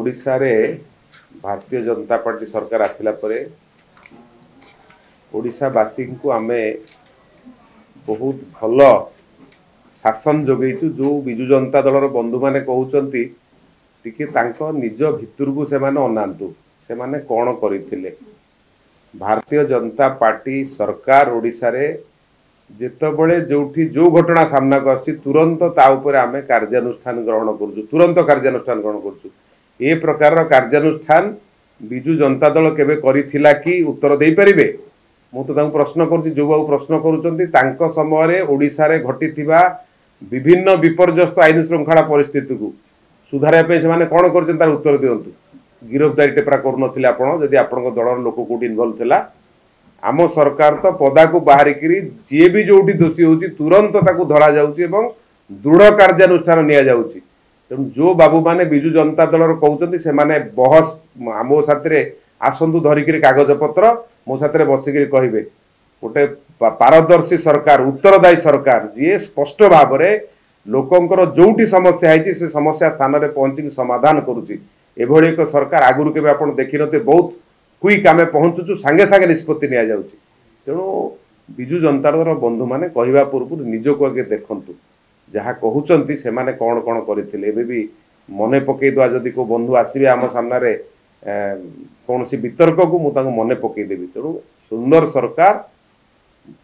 ओडिशा रे भारतीय जनता पार्टी सरकार आसिला परे ओडिशावासी को आमे बहुत भल शासन जोगेचु। जो विजु जनता दलर बंधु माने कहउचंती टिके तांको निज भितर को से माने अनांतु से माने कोन करिथिले। भारतीय जनता पार्टी सरकार ओडिशा रे जेतबळे जोठी जो घटना सामना करछि तुरंत ता ऊपर आमे कार्यानुष्ठान ग्रहण करछु, तुरंत कार्यानुष्ठान ग्रहण करछु। ए प्रकार कार्यानुष्ठान विजु जनता दल केबे करिथिला कि उत्तर देई परिबे? मु तो तांको प्रश्न करछि। जो बाबू प्रश्न करूचंती तांको समय रे ओडिशा रे घटिथिबा विभिन्न विपर्यस्त आईन श्रृंखला परिस्थिति को सुधारे पे से माने कोन करछन तार उत्तर दियंतु। गिरफ्तारी टेपरा कर नथिले आपण जदि आपनको दलर लोक कोठी इन्वॉल्व थिला। आम सरकार तो पदा को बाहर करी जे भी जोठी दोषी होची तुरंत ताकू धरा जाउची एवं दृढ़ कार्यानुष्ठान निया जाउची। तेणु जो बाबू माने विजु जनता दलर कहउचंती से माने बहस आमो साथरे आसंतु धरिकरी कागज पत्र मो साथरे बसिकरी कहिबे। गोटे पारदर्शी सरकार उत्तरदायी सरकार जी स्पष्ट भाव में लोकंकर जोटी समस्या है से समस्या स्थान में पहुँचिक समाधान करुच्ची। एभली एक सरकार आगुरी के आपन देखि नते बहुत क्विक आमे पहुँचुचु सांगे सांगे निष्पत्ति निया जाउची। तेणु विजु जनता दल बंधु माने कहवा पूर्व निजको आगे देखंतु जहाँ कहउचंती से माने कोन कोन करिथिले। एबे भी मने पकई दवा जदि को बंधु आसीबे आम सामने कौन सी वितर्क को मु तांको मने पकई देबी। तेणु सुंदर सरकार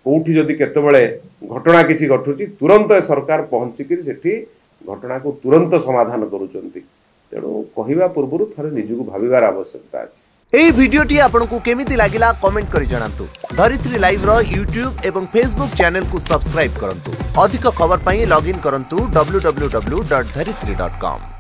कोठी जदि केतबळे घटना किसी घटुची तुरंत सरकार पहुँचिक सेठी घटना को तुरंत समाधान करूचंती। तेणु कहवा पूर्व थरे निजको भाविबार आवश्यकता अछि। एई भिडियोटी आपनकु केमिति लागिला कमेंट करि जणांतु। धरित्री लाइव रो यूट्यूब एवं फेसबुक चैनल को सब्सक्राइब करंतु। अधिक खबर पई लॉगिन करंतु www.dharitri.com।